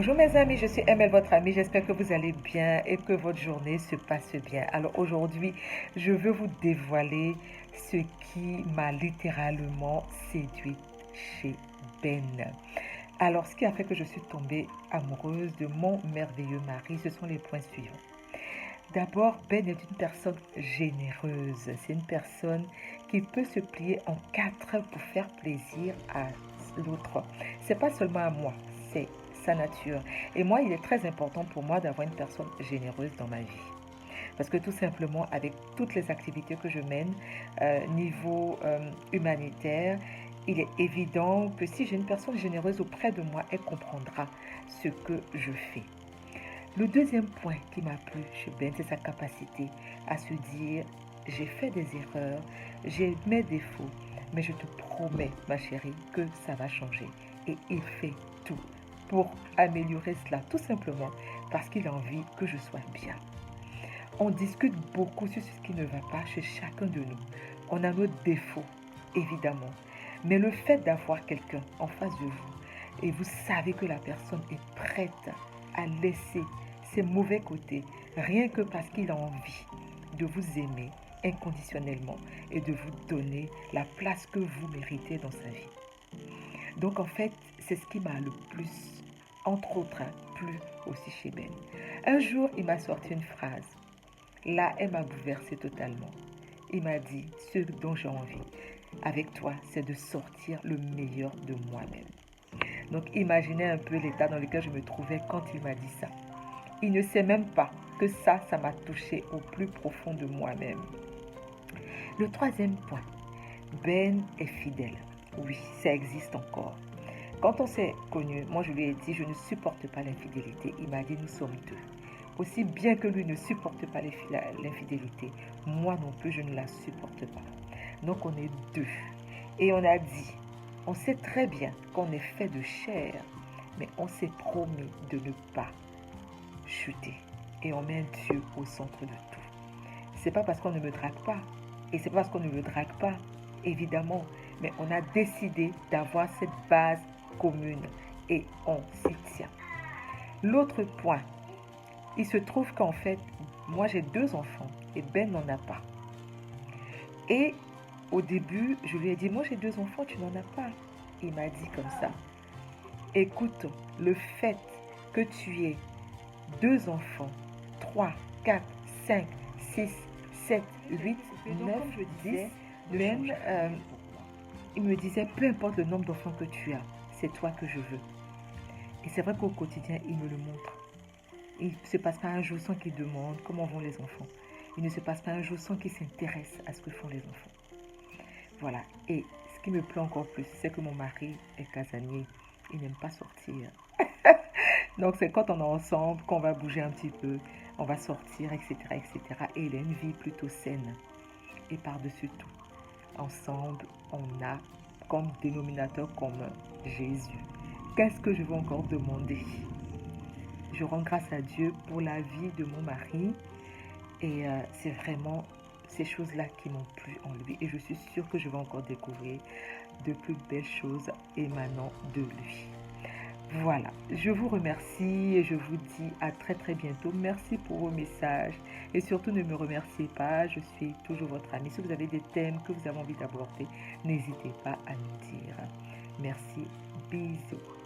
Bonjour mes amis, je suis Emel, votre amie. J'espère que vous allez bien et que votre journée se passe bien. Alors aujourd'hui, je veux vous dévoiler ce qui m'a littéralement séduite chez Ben. Alors, ce qui a fait que je suis tombée amoureuse de mon merveilleux mari, ce sont les points suivants. D'abord, Ben est une personne généreuse. C'est une personne qui peut se plier en quatre pour faire plaisir à l'autre. C'est pas seulement à moi, c'est sa nature. Et moi, il est très important pour moi d'avoir une personne généreuse dans ma vie. Parce que tout simplement, avec toutes les activités que je mène, niveau humanitaire, il est évident que si j'ai une personne généreuse auprès de moi, elle comprendra ce que je fais. Le deuxième point qui m'a plu chez Ben, c'est sa capacité à se dire, j'ai fait des erreurs, j'ai mes défauts, mais je te promets, ma chérie, que ça va changer. Et il fait tout pour améliorer cela, tout simplement parce qu'il a envie que je sois bien. On discute beaucoup sur ce qui ne va pas chez chacun de nous. On a nos défauts, évidemment. Mais le fait d'avoir quelqu'un en face de vous et vous savez que la personne est prête à laisser ses mauvais côtés, rien que parce qu'il a envie de vous aimer inconditionnellement et de vous donner la place que vous méritez dans sa vie. Donc en fait, c'est ce qui m'a le plus, entre autres, plu aussi chez Ben. Un jour, il m'a sorti une phrase. Là, elle m'a bouleversée totalement. Il m'a dit, ce dont j'ai envie avec toi, c'est de sortir le meilleur de moi-même. Donc imaginez un peu l'état dans lequel je me trouvais quand il m'a dit ça. Il ne sait même pas que ça m'a touché au plus profond de moi-même. Le troisième point, Ben est fidèle. Oui, ça existe encore. Quand on s'est connus, moi je lui ai dit, je ne supporte pas l'infidélité. Il m'a dit, nous sommes deux. Aussi bien que lui ne supporte pas l'infidélité, moi non plus, je ne la supporte pas. Donc on est deux. Et on a dit, on sait très bien qu'on est fait de chair, mais on s'est promis de ne pas chuter. Et on met Dieu au centre de tout. C'est pas parce qu'on ne me drague pas, et c'est pas parce qu'on ne me drague pas, évidemment, mais on a décidé d'avoir cette base commune et on s'y tient. L'autre point, il se trouve qu'en fait, moi j'ai deux enfants et Ben n'en a pas. Et au début, je lui ai dit, moi j'ai deux enfants, tu n'en as pas. Il m'a dit comme ça, écoute, le fait que tu aies deux enfants, 3, 4, 5, 6, 7, 8, 9, 10, même, il me disait, peu importe le nombre d'enfants que tu as, c'est toi que je veux. Et c'est vrai qu'au quotidien, il me le montre. Il ne se passe pas un jour sans qu'il demande comment vont les enfants. Il ne se passe pas un jour sans qu'il s'intéresse à ce que font les enfants. Voilà. Et ce qui me plaît encore plus, c'est que mon mari est casanier. Il n'aime pas sortir. Donc c'est quand on est ensemble qu'on va bouger un petit peu, on va sortir, etc., etc. Et il a une vie plutôt saine. Et par-dessus tout, ensemble, on a comme dénominateur commun Jésus. Qu'est-ce que je veux encore demander? Je rends grâce à Dieu pour la vie de mon mari. Et c'est vraiment ces choses-là qui m'ont plu en lui. Et je suis sûre que je vais encore découvrir de plus belles choses émanant de lui. Voilà, je vous remercie et je vous dis à très très bientôt. Merci pour vos messages et surtout ne me remerciez pas, je suis toujours votre amie. Si vous avez des thèmes que vous avez envie d'aborder, n'hésitez pas à nous dire. Merci, bisous.